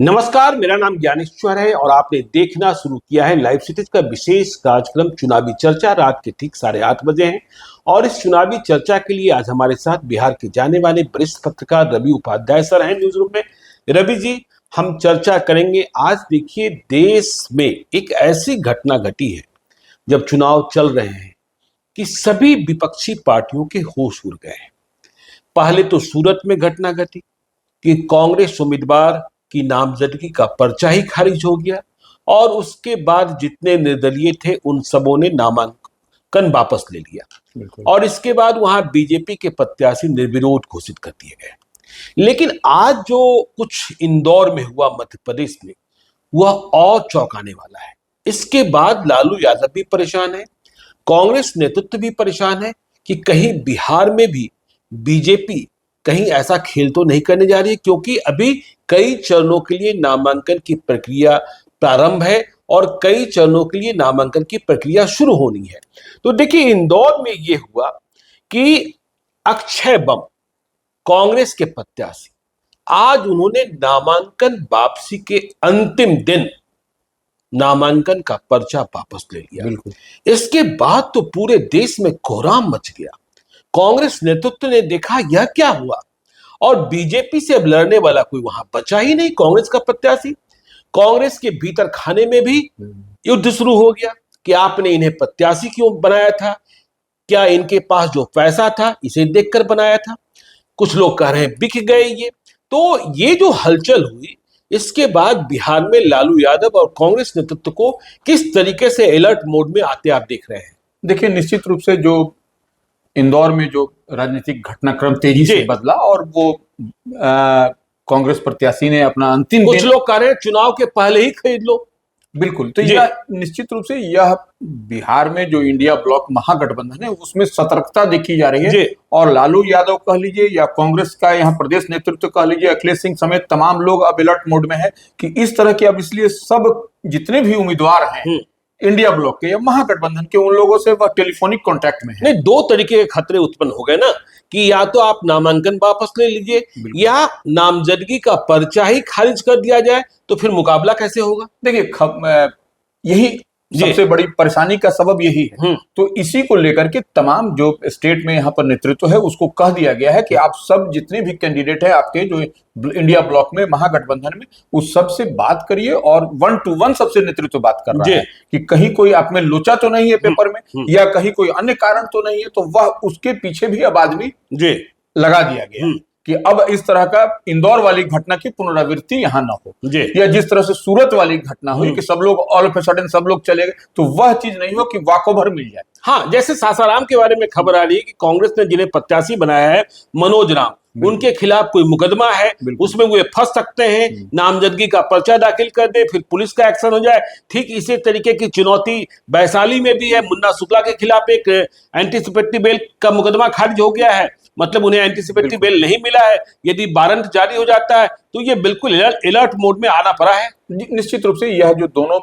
नमस्कार, मेरा नाम ज्ञानेश्वर है और आपने देखना शुरू किया है लाइव सिटीज का विशेष कार्यक्रम चुनावी चर्चा। रात के ठीक 8:30 बजे हैं और इस चुनावी चर्चा के लिए आज हमारे साथ बिहार के जाने वाले वरिष्ठ पत्रकार रवि उपाध्याय सर हैं न्यूज रूम में। रवि जी, हम चर्चा करेंगे। आज देखिए, देश में एक ऐसी घटना घटी है जब चुनाव चल रहे हैं कि सभी विपक्षी पार्टियों के होश उड़ गए हैं। पहले तो सूरत में घटना घटी कि कांग्रेस उम्मीदवार की नामजदगी का पर्चा ही खारिज हो गया और उसके बाद जितने निर्दलीय थे उन सबों ने नामांकन वापस ले लिया और इसके बाद वहां बीजेपी के प्रत्याशी निर्विरोध घोषित कर दिए गए। लेकिन आज जो कुछ इंदौर में हुआ मध्य प्रदेश में, वह और चौंकाने वाला है। इसके बाद लालू यादव भी परेशान है, कांग्रेस नेतृत्व भी परेशान है कि कहीं बिहार में भी बीजेपी कहीं ऐसा खेल तो नहीं करने जा रही है, क्योंकि अभी कई चरणों के लिए नामांकन की प्रक्रिया प्रारंभ है और कई चरणों के लिए नामांकन की प्रक्रिया शुरू होनी है। तो देखिए, इंदौर में यह हुआ कि अक्षय बम कांग्रेस के प्रत्याशी आज उन्होंने नामांकन वापसी के अंतिम दिन नामांकन का पर्चा वापस ले लिया। इसके बाद तो पूरे देश में कोहराम मच गया। कांग्रेस नेतृत्व ने देखा यह क्या हुआ और बीजेपी से अब लड़ने वाला कोई वहां बचा ही नहीं, कांग्रेस का प्रत्याशी। कांग्रेस के भीतर खाने में भी युद्ध शुरू हो गया कि आपने इन्हें प्रत्याशी क्यों बनाया था, क्या इनके पास जो पैसा था इसे देखकर बनाया था। कुछ लोग कह रहे हैं बिक गए ये। तो ये जो हलचल हुई, इसके बाद बिहार में लालू यादव और कांग्रेस नेतृत्व को किस तरीके से अलर्ट मोड में आते आप देख रहे हैं। देखिए, निश्चित रूप से जो इंदौर में जो राजनीतिक घटनाक्रम तेजी से बदला और वो कांग्रेस प्रत्याशी ने अपना अंतिम कुछ लोग कह रहे हैं चुनाव के पहले ही खरीद लो। बिल्कुल, तो यह निश्चित रूप से यह बिहार में जो इंडिया ब्लॉक महागठबंधन है उसमें सतर्कता देखी जा रही है और लालू यादव कह लीजिए या कांग्रेस का यहाँ प्रदेश नेतृत्व कह लीजिए, अखिलेश सिंह समेत तमाम लोग अब अलर्ट मोड में है कि इस तरह के अब इसलिए सब जितने भी उम्मीदवार हैं इंडिया ब्लॉक के या महागठबंधन के, उन लोगों से वह टेलीफोनिक कांटेक्ट में है। नहीं, दो तरीके के खतरे उत्पन्न हो गए ना कि या तो आप नामांकन वापस ले लीजिए या नामजदगी का पर्चा ही खारिज कर दिया जाए, तो फिर मुकाबला कैसे होगा। देखिए, यही सबसे बड़ी परेशानी का सबब यही है। तो इसी को लेकर के तमाम जो स्टेट में यहाँ पर नेतृत्व है उसको कह दिया गया है कि आप सब जितने भी कैंडिडेट है आपके जो इंडिया ब्लॉक में महागठबंधन में, उस सब से बात करिए और 1 to 1 सबसे नेतृत्व बात कर रहा है कि कहीं कोई आप में लोचा तो नहीं है पेपर में या कहीं कोई अन्य कारण तो नहीं है। तो वह उसके पीछे भी अब आदमी लगा दिया गया कि अब इस तरह का इंदौर वाली घटना की पुनरावृत्ति यहाँ ना हो, या जिस तरह से सूरत वाली घटना हुई कि सब लोग ऑल ऑफ ए सडन सब लोग चले गए, तो वह चीज नहीं हो कि वाकोभर मिल जाए। हाँ, जैसे सासाराम के बारे में खबर आ रही है कि कांग्रेस ने जिन्हें प्रत्याशी बनाया है मनोज राम, उनके खिलाफ कोई मुकदमा है, उसमें वो फंस सकते हैं, नामजदगी का पर्चा दाखिल कर दे, फिर पुलिस का एक्शन हो जाए। ठीक इसी तरीके की चुनौती वैशाली में भी है। मुन्ना शुक्ला के खिलाफ एक एंटीसिपेटरी बेल का मुकदमा खारिज हो गया है, मतलब उन्हें एंटीसिपेटरी बेल नहीं मिला है। यदि वारंट जारी हो जाता है तो ये बिल्कुल अलर्ट मोड में आना पड़ा है। निश्चित रूप से यह जो दोनों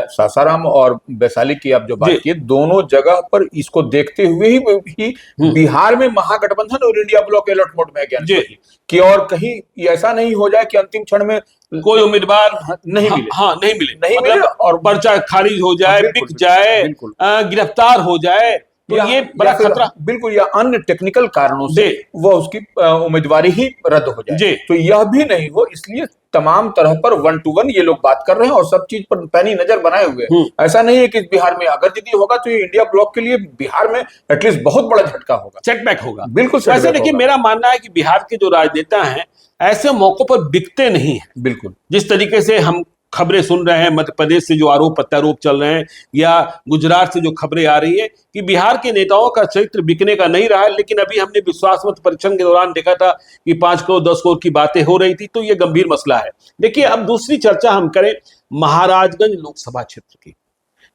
सासाराम और वैशाली की आप जो बात की, दोनों जगह पर इसको देखते हुए ही बिहार में महागठबंधन और इंडिया ब्लॉक अलर्ट मोड में गया कि और कहीं ऐसा नहीं हो जाए कि अंतिम क्षण में कोई उम्मीदवार नहीं मिले और पर्चा खारिज हो जाए, बिक जाए, गिरफ्तार हो जाए, तो ये बड़ा खतरा। बिल्कुल, या अन्य टेक्निकल कारणों से वह उसकी उम्मीदवारी ही रद्द हो जाए, तो यह भी नहीं हो, इसलिए तमाम तरह पर 1 to 1 ये लोग बात कर रहे हैं और सब चीज पर पैनी नजर बनाए हुए हैं। ऐसा नहीं है कि बिहार में अगर यदि होगा तो ये इंडिया ब्लॉक के लिए बिहार में एटलीस्ट बहुत बड़ा झटका होगा, सेटबैक होगा। बिल्कुल। वैसे देखिए, मेरा मानना है कि बिहार के जो राजनेता हैं ऐसे मौकों पर बिकते नहीं है। बिल्कुल, जिस तरीके से हम खबरें सुन रहे हैं, मध्य प्रदेश से जो आरोप प्रत्यारोप चल रहे हैं या गुजरात से जो खबरें आ रही है कि बिहार के नेताओं का चरित्र बिकने का नहीं रहा है। लेकिन अभी हमने विश्वास मत परीक्षण के दौरान देखा था कि 5 करोड़ 10 करोड़ की बातें हो रही थी, तो ये गंभीर मसला है। देखिए, अब दूसरी चर्चा हम करें महाराजगंज लोकसभा क्षेत्र की।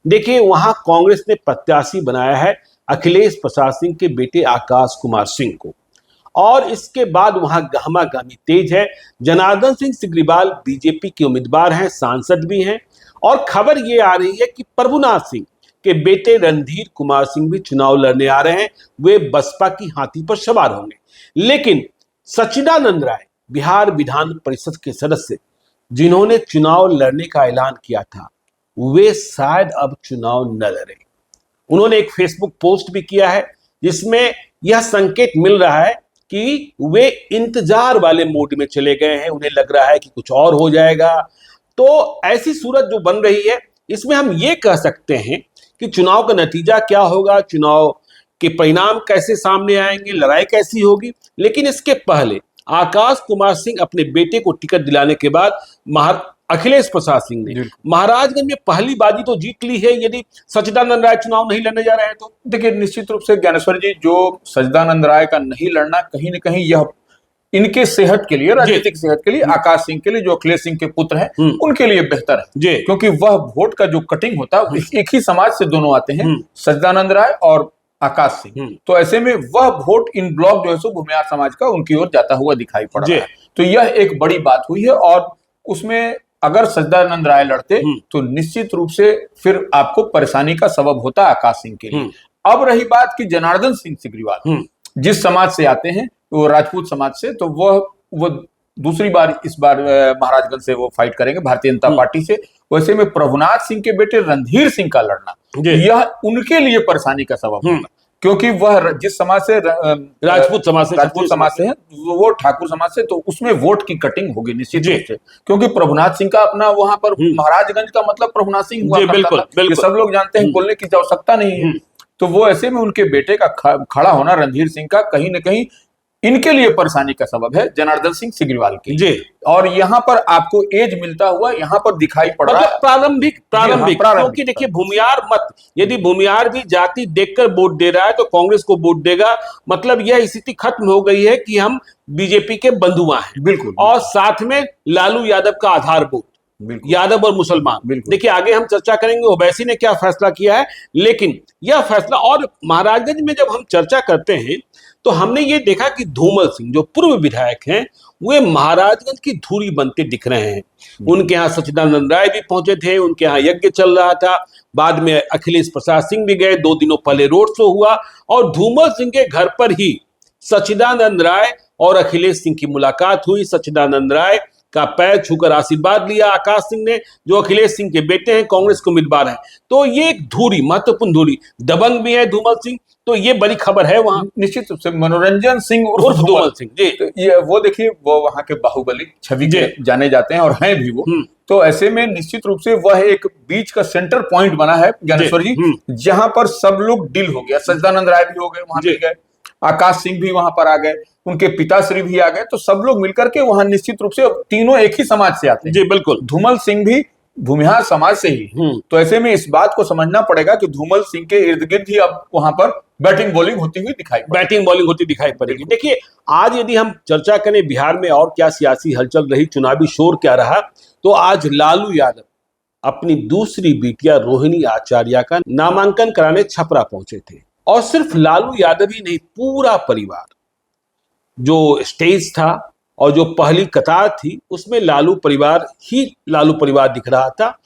देखिए, वहां कांग्रेस ने प्रत्याशी बनाया है अखिलेश प्रसाद सिंह के बेटे आकाश कुमार सिंह को और इसके बाद वहां गहमागामी तेज है। जनार्दन सिंह सिग्रीवाल बीजेपी के उम्मीदवार हैं, सांसद भी हैं और खबर ये आ रही है कि प्रभुनाथ सिंह के बेटे रणधीर कुमार सिंह भी चुनाव लड़ने आ रहे हैं। वे बसपा की हाथी पर सवार होंगे। लेकिन सच्चिदानंद राय बिहार विधान परिषद के सदस्य जिन्होंने चुनाव लड़ने का ऐलान किया था वे शायद अब चुनाव न लड़े। उन्होंने एक फेसबुक पोस्ट भी किया है जिसमें यह संकेत मिल रहा है कि वे इंतजार वाले मोड में चले गए हैं, उन्हें लग रहा है कि कुछ और हो जाएगा। तो ऐसी सूरत जो बन रही है इसमें हम ये कह सकते हैं कि चुनाव का नतीजा क्या होगा, चुनाव के परिणाम कैसे सामने आएंगे, लड़ाई कैसी होगी। लेकिन इसके पहले आकाश कुमार सिंह अपने बेटे को टिकट दिलाने के बाद अखिलेश प्रसाद सिंह ने महाराजगंज में पहली बाजी तो जीत ली है। यदि सच्चिदानंद राय चुनाव नहीं लड़ने जा रहे हैं तो देखिए, निश्चित रूप से ज्ञानेश्वर जी, जो सच्चिदानंद राय का नहीं लड़ना कहीं न कहीं यह इनके सेहत के लिए, राजनीतिक सेहत के लिए, आकाश सिंह के लिए जो अखिलेश सिंह के पुत्र हैं उनके लिए बेहतर है, क्योंकि वह वोट का जो कटिंग होता है एक ही समाज से दोनों आते हैं, सच्चिदानंद राय और आकाश सिंह। तो ऐसे में वह वोट इन ब्लॉक जो है सो भूमिहार समाज का उनकी ओर जाता हुआ दिखाई पड़ रहा है। तो यह एक बड़ी बात हुई है और उसमें अगर सच्चिदानंद राय लड़ते तो निश्चित रूप से फिर आपको परेशानी का सबब होता आकाश सिंह के लिए। अब रही बात कि जनार्दन सिंह सिग्रीवाल जिस समाज से आते हैं, वो राजपूत समाज से, तो वह दूसरी बार इस बार महाराजगंज से वो फाइट करेंगे भारतीय जनता पार्टी से। वैसे में प्रभुनाथ सिंह के बेटे रणधीर सिंह का लड़ना यह उनके लिए परेशानी का सबब होगा, क्योंकि वह जिस समाज से राजपूत समाज से है, वो ठाकुर समाज से, तो उसमें वोट की कटिंग होगी निश्चित रूप से, क्योंकि प्रभुनाथ सिंह का अपना वहां पर महाराजगंज का मतलब प्रभुनाथ सिंह हुआ करता था। ये सब लोग जानते हैं, बोलने की आवश्यकता नहीं है। तो वो ऐसे में उनके बेटे का खड़ा होना रणधीर सिंह का कहीं न कहीं इनके लिए परेशानी का सबब है, जनार्दन सिंह सिग्रीवाल के लिए। और यहाँ पर आपको एज मिलता हुआ यहाँ पर दिखाई पड़ रहा है, प्रारंभिक क्योंकि देखिए भूमिहार मत, यदि भूमिहार भी जाति देखकर वोट दे रहा है तो कांग्रेस को वोट देगा, मतलब यह स्थिति खत्म हो गई है कि हम बीजेपी के बंधुआ हैं। बिल्कुल। और साथ में लालू यादव का आधार वोट, यादव और मुसलमान। देखिए आगे हम चर्चा करेंगे ओवैसी ने क्या फैसला किया है, लेकिन यह फैसला, और महाराजगंज में जब हम चर्चा करते हैं तो हमने ये देखा कि धूमल सिंह जो पूर्व विधायक हैं वे महाराजगंज की धूरी बनते दिख रहे हैं। उनके यहाँ सच्चिदानंद राय भी पहुंचे थे, उनके यहाँ यज्ञ चल रहा था, बाद में अखिलेश प्रसाद सिंह भी गए, 2 दिनों पहले रोड शो हुआ और धूमल सिंह के घर पर ही सच्चिदानंद राय और अखिलेश सिंह की मुलाकात हुई। सच्चिदानंद राय का पैर छूकर आशीर्वाद लिया आकाश सिंह ने, जो अखिलेश सिंह के बेटे हैं, कांग्रेस को उम्मीदवार हैं। तो ये एक धुरी, महत्वपूर्ण धुरी, दबंग भी है धूमल सिंह, तो ये बड़ी खबर है वहां। निश्चित रूप से मनोरंजन सिंह उर्फ धूमल सिंह जी, तो ये वो देखिए वो वहां के बाहुबली छवि के जाने जाते हैं और हैं भी वो। तो ऐसे में निश्चित रूप से वह एक बीच का सेंटर पॉइंट बना है ज्ञानेश्वर जी, जहां पर सब लोग डील हो गया। सच्चिदानंद राय भी हो गए, वहां मिल गए, आकाश सिंह भी वहां पर आ गए, उनके पिताश्री भी आ गए, तो सब लोग मिलकर के वहां निश्चित रूप से तीनों एक ही समाज से आते हैं। जी बिल्कुल। धूमल सिंह भी भूमिहार समाज से ही। तो ऐसे में इस बात को समझना पड़ेगा कि धूमल सिंह के इर्द गिर्द ही अब वहां पर बैटिंग बॉलिंग होती दिखाई पड़ेगी। देखिए आज यदि हम चर्चा करें बिहार में और क्या सियासी हलचल रही, चुनावी शोर क्या रहा, तो आज लालू यादव अपनी दूसरी बिटिया रोहिणी आचार्य का नामांकन कराने छपरा पहुंचे थे। और सिर्फ लालू यादव ही नहीं, पूरा परिवार, जो स्टेज था और जो पहली कतार थी उसमें लालू परिवार दिख रहा था।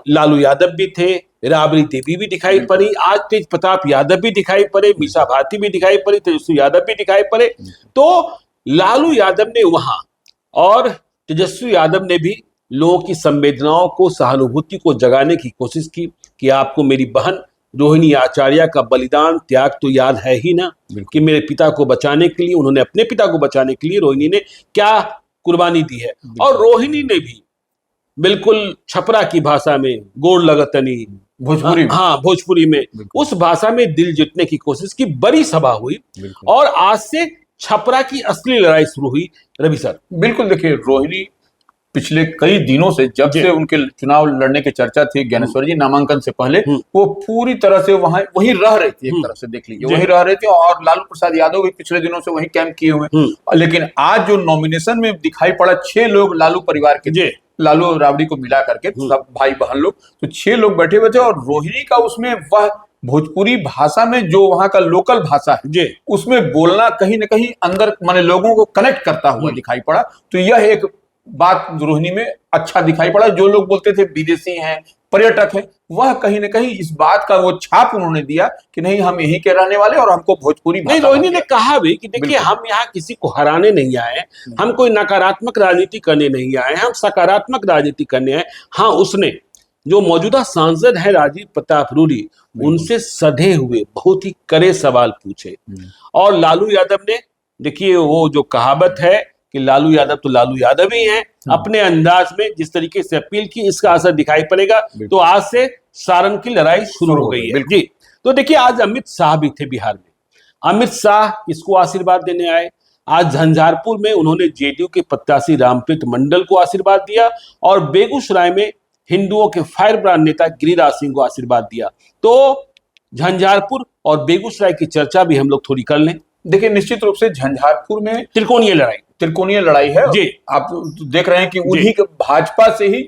लालू यादव भी थे, राबड़ी देवी भी दिखाई पड़ी, आज तेज प्रताप यादव भी दिखाई पड़े, मीसा भारती भी दिखाई पड़ी, तेजस्वी यादव भी दिखाई पड़े। तो लालू यादव ने वहां और तेजस्वी यादव ने भी लोगों की संवेदनाओं को, सहानुभूति को जगाने की कोशिश की कि आपको मेरी बहन रोहिणी आचार्य का बलिदान, त्याग तो याद है ही ना, कि मेरे पिता को बचाने के लिए, उन्होंने अपने पिता को बचाने के लिए रोहिणी ने क्या कुर्बानी दी है। और रोहिणी ने भी बिल्कुल छपरा की भाषा में, गोड़ लगतनी भोजपुरी में उस भाषा में दिल जीतने की कोशिश की। बड़ी सभा हुई और आज से छपरा की असली लड़ाई शुरू हुई। रवि सर, बिल्कुल देखिए, रोहिणी पिछले कई दिनों से, जब से उनके चुनाव लड़ने की चर्चा थी ज्ञानेश्वर जी, नामांकन से पहले, वो पूरी तरह से वहीं रह रही थी। एक तरह से देख लीजिए वहीं रह रहे थे, और लालू प्रसाद यादव भी पिछले दिनों से वहीं कैंप किए हुए। लेकिन आज जो नॉमिनेशन में दिखाई पड़ा 6 लोग लालू परिवार के, लालू और राबड़ी को मिला करके सब भाई बहन लोग, तो 6 लोग बैठे हुए थे। और रोहिणी का उसमें वह भोजपुरी भाषा में जो वहां का लोकल भाषा है उसमें बोलना कहीं ना कहीं अंदर माने लोगों को कनेक्ट करता हुआ दिखाई पड़ा। तो यह एक बात रोहिणी में अच्छा दिखाई पड़ा। जो लोग बोलते थे विदेशी हैं, पर्यटक हैं, वह कहीं ना कहीं इस बात का वो छाप उन्होंने दिया कि नहीं, हम यहीं के रहने वाले और हमको भोजपुरी नहीं, भाषा रोहिणी आती ने है। कहा भी कि देखिए, हम यहाँ किसी को हराने नहीं आए, हम कोई नकारात्मक राजनीति करने नहीं आए, हम सकारात्मक राजनीति करने आए। हाँ, उसने जो मौजूदा सांसद है राजीव प्रताप रूडी, उनसे सधे हुए बहुत ही कड़े सवाल पूछे। और लालू यादव ने, देखिए वो जो कहावत है कि लालू यादव तो लालू यादव ही हैं, अपने अंदाज में जिस तरीके से अपील की, इसका असर दिखाई पड़ेगा। तो आज से सारण की लड़ाई शुरू हो गई है जी। तो देखिए, आज अमित शाह भी थे बिहार में। अमित शाह किसको आशीर्वाद देने आए? आज झंझारपुर में उन्होंने जेडीयू के प्रत्याशी रामप्रीत मंडल को आशीर्वाद दिया और बेगूसराय में हिंदुओं के फायर ब्रांड नेता गिरिराज सिंह को आशीर्वाद दिया। तो झंझारपुर और बेगूसराय की चर्चा भी हम लोग थोड़ी कर लें। देखिए, निश्चित रूप से झंझारपुर में त्रिकोणीय लड़ाई है जी। आप देख रहे हैं कि उन्हीं के भाजपा से ही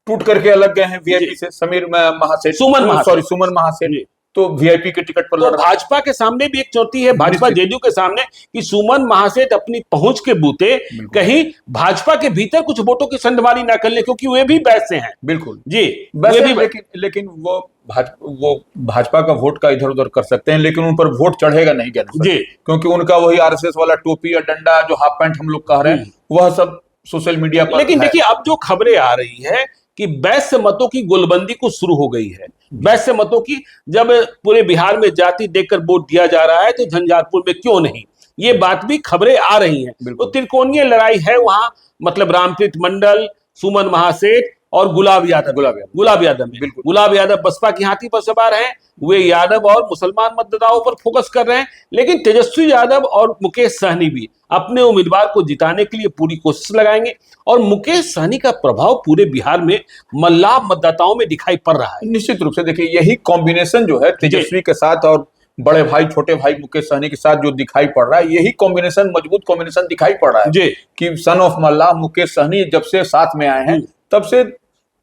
टूट करके अलग गए हैं वीआईपी से सुमन महासेठ तो वीआईपी के टिकट पर तो भाजपा के सामने भी एक चुनौती है, भाजपा जेडीयू के सामने, कि सुमन महासेठ अपनी पहुंच के बूते कहीं भाजपा के भीतर कुछ वोटों की संडमारी ना कर ले, क्योंकि वे भी बैच से हैं। बिल्कुल जी, वे भी, लेकिन वो भाजपा का वोट का इधर उधर कर सकते हैं, लेकिन उन पर वोट चढ़ेगा नहीं जी, क्योंकि उनका वही आरएसएस वाला टोपी या डंडा, जो हाफ पैंट हम लोग कह रहे हैं, वह सब सोशल मीडिया पर। लेकिन देखिए, अब जो खबरें आ रही है कि वैश्य मतों की गोलबंदी को शुरू हो गई है। वैश्य मतों की, जब पूरे बिहार में जाति देखकर वोट दिया जा रहा है, तो झंझारपुर में क्यों नहीं? ये बात भी खबरें आ रही हैं। तो त्रिकोणीय लड़ाई है वहां, मतलब रामप्रीत मंडल, सुमन महासेठ और गुलाब यादव में। गुलाब यादव बसपा की हाथी पर सवार हैं, वे यादव और मुसलमान मतदाताओं पर फोकस कर रहे हैं। लेकिन तेजस्वी यादव और मुकेश सहनी भी अपने उम्मीदवार को जिताने के लिए पूरी कोशिश लगाएंगे। और मुकेश सहनी का प्रभाव पूरे बिहार में मल्लाह मतदाताओं में दिखाई पड़ रहा है। निश्चित रूप से देखिए, यही कॉम्बिनेशन जो है तेजस्वी के साथ और बड़े भाई छोटे भाई मुकेश सहनी के साथ जो दिखाई पड़ रहा है, यही कॉम्बिनेशन, मजबूत कॉम्बिनेशन दिखाई पड़ रहा है कि सन ऑफ मल्लाह मुकेश सहनी जब से साथ में आए हैं, तब से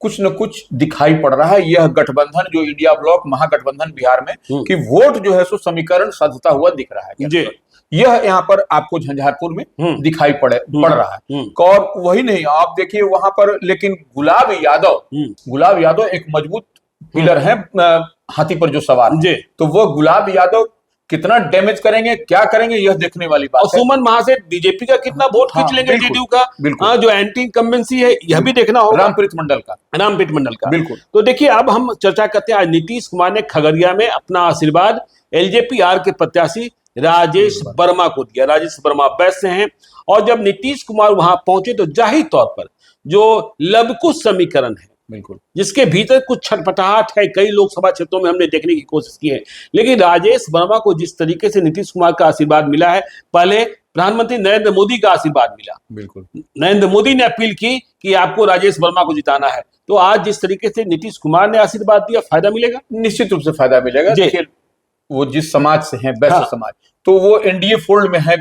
कुछ न कुछ दिखाई पड़ रहा है। यह गठबंधन, जो इंडिया ब्लॉक महागठबंधन बिहार में, कि वोट जो है सो समीकरण साधता हुआ दिख रहा है। यह यहाँ पर आपको झंझारपुर में दिखाई पड़ रहा है। और वही नहीं, आप देखिए वहां पर, लेकिन गुलाब यादव एक मजबूत पिलर है हाथी पर जो सवार है। तो वो गुलाब यादव कितना डैमेज करेंगे, क्या करेंगे, यह देखने वाली बात है। सुमन महासेठ बीजेपी का कितना वोट खींच लेंगे जेडीयू का, जो एंटी इनकम्बेंसी है, यह भी देखना होगा। रामप्रीत मंडल का बिल्कुल। तो देखिए, अब हम चर्चा करते हैं। आज नीतीश कुमार ने खगड़िया में अपना आशीर्वाद एलजेपी-आर के प्रत्याशी राजेश वर्मा को दिया। राजेश वर्मा बैच से हैं, और जब नीतीश कुमार वहां पहुंचे तो जाहिर तौर पर जो लवकुश समीकरण है, बिल्कुल, जिसके भीतर कुछ छटपटाहट है, कई लोकसभा क्षेत्रों में हमने देखने की कोशिश की है। लेकिन राजेश वर्मा को जिस तरीके से नीतीश कुमार का आशीर्वाद मिला है, पहले प्रधानमंत्री नरेंद्र मोदी का आशीर्वाद मिला, बिल्कुल, नरेंद्र मोदी ने अपील की कि आपको राजेश वर्मा को जिताना है। तो आज जिस तरीके से नीतीश कुमार ने आशीर्वाद दिया, फायदा मिलेगा, निश्चित रूप से फायदा मिलेगा। देखिए, वो जिस समाज से हैं, वैश्य समाज, तो वो एनडीए फोल्ड में है,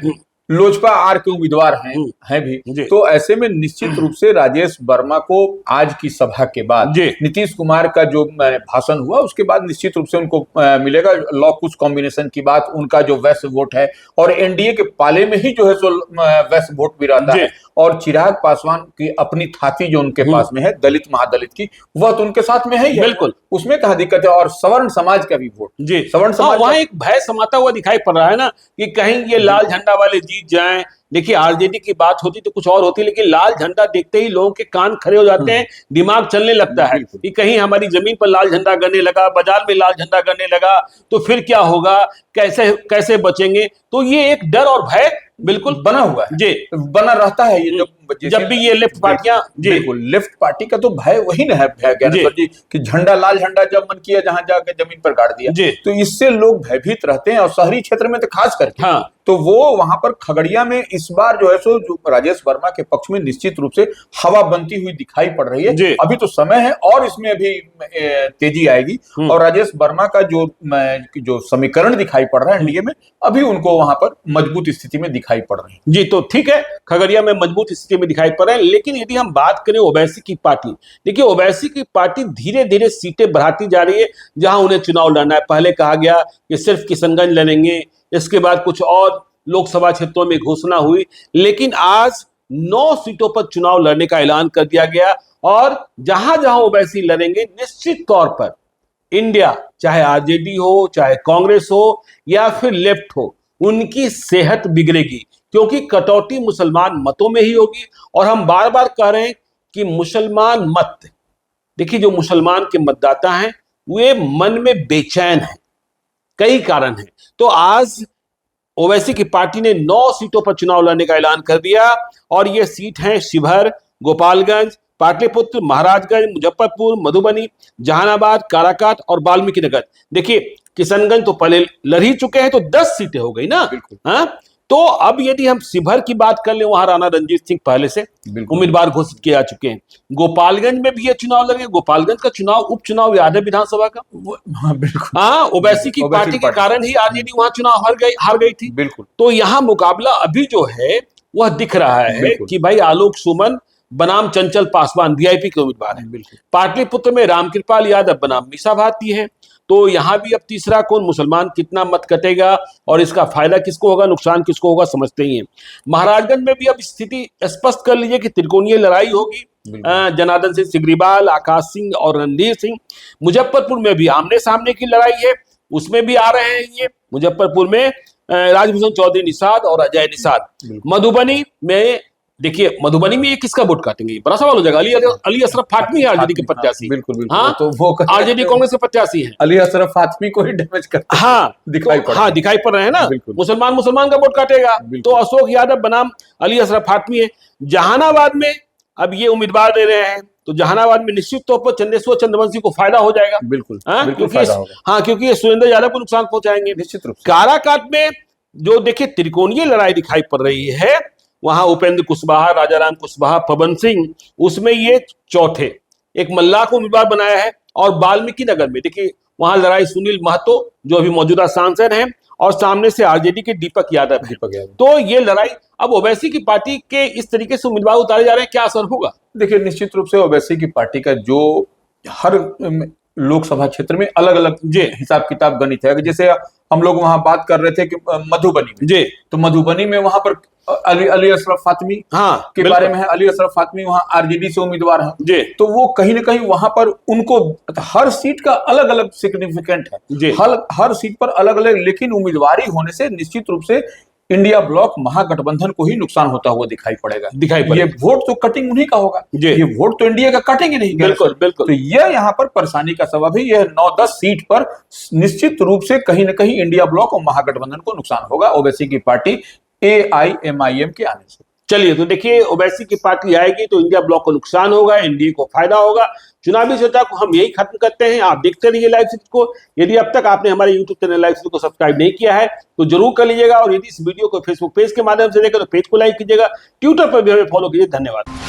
लोजपा आर के उम्मीदवार हैं भी। तो ऐसे में निश्चित रूप से राजेश वर्मा को आज की सभा के बाद, नीतीश कुमार का जो भाषण हुआ उसके बाद, निश्चित रूप से उनको मिलेगा। लॉ कुछ कॉम्बिनेशन की बात, उनका जो वैश्य वोट है, और एनडीए के पाले में ही जो है सो वैश्य वोट भी रहता है। और चिराग पासवान की अपनी थाती जो उनके पास में है, दलित महादलित की, वह तो उनके साथ में है ही, बिल्कुल, उसमें कहाँ दिक्कत है। और सवर्ण समाज का भी वोट, सवर्ण समाज, वहां एक भय समाता हुआ दिखाई पड़ रहा है ना, कि कहीं ये लाल झंडा वाले जीत जाएं। देखिए, आरजेडी की बात होती तो कुछ और होती, लेकिन लाल झंडा देखते ही लोगों के कान खड़े हो जाते हैं, दिमाग चलने लगता है कि कहीं हमारी जमीन पर लाल झंडा गड़ने लगा, बाजार में लाल झंडा गड़ने लगा, तो फिर क्या होगा, कैसे बचेंगे। तो ये एक डर और भय बिल्कुल बना हुआ है, बना रहता है। ये जब भी ये लेफ्ट पार्टियां, बिल्कुल, लेफ्ट पार्टी का तो भय वही ना है, ज्ञानेश्वर जी, कि झंडा, लाल झंडा जब मन किया जहां जाके जमीन पर गाड़ दिया, तो इससे लोग भयभीत रहते हैं। और शहरी क्षेत्र में तो खास करके, तो वो वहां पर खगड़िया में इस बार जो है सो जो राजेश वर्मा के पक्ष में निश्चित रूप से हवा बनती हुई दिखाई पड़ रही है। अभी तो समय है और इसमें अभी तेजी आएगी। और राजेश वर्मा का जो समीकरण दिखाई पड़ रहा है एनडीए में, अभी उनको वहां पर मजबूत स्थिति में दिखाई पड़ रही है। जी, तो ठीक है, खगड़िया में मजबूत स्थिति में दिखाई पड़ रहे हैं। लेकिन यदि हम बात करें ओवैसी की पार्टी, देखिए ओवैसी की पार्टी धीरे धीरे सीटें बढ़ाती जा रही है जहां उन्हें चुनाव लड़ना है। पहले कहा गया कि सिर्फ किशनगंज लड़ेंगे, इसके बाद कुछ और लोकसभा क्षेत्रों में घोषणा हुई, लेकिन आज 9 सीटों पर चुनाव लड़ने का ऐलान कर दिया गया और जहां जहां ओवैसी लड़ेंगे निश्चित तौर पर इंडिया, चाहे आरजेडी हो, चाहे कांग्रेस हो या फिर लेफ्ट हो, उनकी सेहत बिगड़ेगी क्योंकि कटौती मुसलमान मतों में ही होगी। और हम बार बार कह रहे हैं कि मुसलमान मत, देखिए जो मुसलमान के मतदाता हैं वे मन में बेचैन हैं, कई कारण हैं। तो आज ओवैसी की पार्टी ने 9 सीटों पर चुनाव लड़ने का ऐलान कर दिया और ये सीट हैं शिवहर, गोपालगंज, पाटलिपुत्र, महाराजगंज, मुजफ्फरपुर, मधुबनी, जहानाबाद, काराकाट और वाल्मीकि नगर। देखिए किशनगंज तो पहले लड़ ही चुके हैं, तो 10 सीटें हो गई ना। हाँ, तो अब यदि हम शिवहर की बात कर ले, वहां राणा रणजीत सिंह पहले से उम्मीदवार घोषित किए जा चुके हैं। गोपालगंज में भी ये चुनाव लड़ेंगे। गोपालगंज का चुनाव उपचुनाव याद है विधानसभा का। हाँ, ओवैसी की पार्टी के कारण ही आरजेडी वहां चुनाव हार गई थी। बिल्कुल। तो यहाँ मुकाबला अभी जो है वह दिख रहा है कि भाई आलोक सुमन बनाम चंचल पासवान वीआईपी के उम्मीदवार हैं। पाटलिपुत्र में रामकृपाल यादव बनाम मीसा भारती है। तो यहां भी अब तीसरा कौन, मुसलमान कितना मत कटेगा और इसका फायदा किसको होगा, नुकसान किसको होगा, समझते ही हैं। महाराजगंज में भी अब स्थिति स्पष्ट कर लीजिए कि त्रिकोणीय लड़ाई होगी, जनार्दन सिंह सिग्रीवाल, आकाश सिंह और रणधीर सिंह। मुजफ्फरपुर में भी आमने सामने की लड़ाई है, उसमें भी आ रहे हैं ये। मुजफ्फरपुर में राजभूषण चौधरी निषाद और अजय निषाद। मधुबनी में देखिए, मधुबनी में ये किसका वोट काटेंगे, बड़ा सवाल हो जाएगा। अली अशरफ फातमी है आरजेडी के प्रत्याशी। बिल्कुल। हाँ, तो वो आरजेडी कांग्रेस के प्रत्याशी हैं। अली अशरफ फातमी को ही डैमेज करते दिखाई पड़ रहे हैं ना। मुसलमान का वोट काटेगा। तो अशोक यादव बनाम अली अशरफ फातमी है। जहानाबाद में अब ये उम्मीदवार दे रहे हैं, तो जहानाबाद में निश्चित तौर पर चंदेश्वर चंद्रवंशी को फायदा हो जाएगा। बिल्कुल। क्योंकि ये सुरेंद्र यादव को नुकसान पहुंचाएंगे निश्चित रूप से। काराकाट में जो देखिए त्रिकोणीय लड़ाई दिखाई पड़ रही है, वहां उपेंद्र कुशवाहा, राजाराम कुशवाहा, पवन सिंह, उसमें ये चौथे एक मल्लाह को उम्मीदवार बनाया है। और वाल्मीकि नगर में देखिए वहां लड़ाई सुनील महतो जो अभी मौजूदा सांसद हैं और सामने से आरजेडी के दीपक यादव। तो ये लड़ाई अब ओवैसी की पार्टी के इस तरीके से उम्मीदवार उतारे जा रहे हैं, क्या असर होगा? देखिए निश्चित रूप से ओवैसी की पार्टी का जो हर लोकसभा क्षेत्र में अलग अलग हिसाब किताब गणित है। जैसे हम लोग वहां बात कर रहे थे कि मधुबनी में, तो मधुबनी में वहां पर अली अशरफ फातमी के बारे में है। अली अशरफ फातमी वहां आरजेडी से उम्मीदवार है, तो वो कहीं ना कहीं वहां पर उनको हर सीट का अलग अलग सिग्निफिकेंट है, हर सीट पर अलग अलग, लेकिन उम्मीदवारी होने से निश्चित रूप से इंडिया ब्लॉक महागठबंधन को ही नुकसान होता हुआ दिखाई पड़ेगा। ये वोट तो कटिंग उन्हीं का होगा, ये वोट तो इंडिया का कटेंगे नहीं। बिल्कुल। तो यह यहाँ पर परेशानी का सबब है। यह 9-10 सीट पर निश्चित रूप से कहीं ना कहीं इंडिया ब्लॉक और महागठबंधन को नुकसान होगा ओवैसी की पार्टी AIMIM के आने से। चलिए, तो देखिए ओवैसी की पार्टी आएगी तो इंडिया ब्लॉक को नुकसान होगा, एनडीए को फायदा होगा। चुनावी चर्चा को हम यही खत्म करते हैं। आप देखते रहिए लाइव सिटी को। यदि अब तक आपने हमारे यूट्यूब चैनल लाइव सिटी को सब्सक्राइब नहीं किया है तो जरूर कर लीजिएगा। और यदि इस वीडियो को फेसबुक पेज के माध्यम से देखें तो पेज को लाइक कीजिएगा, ट्विटर पर भी हमें फॉलो कीजिए। धन्यवाद।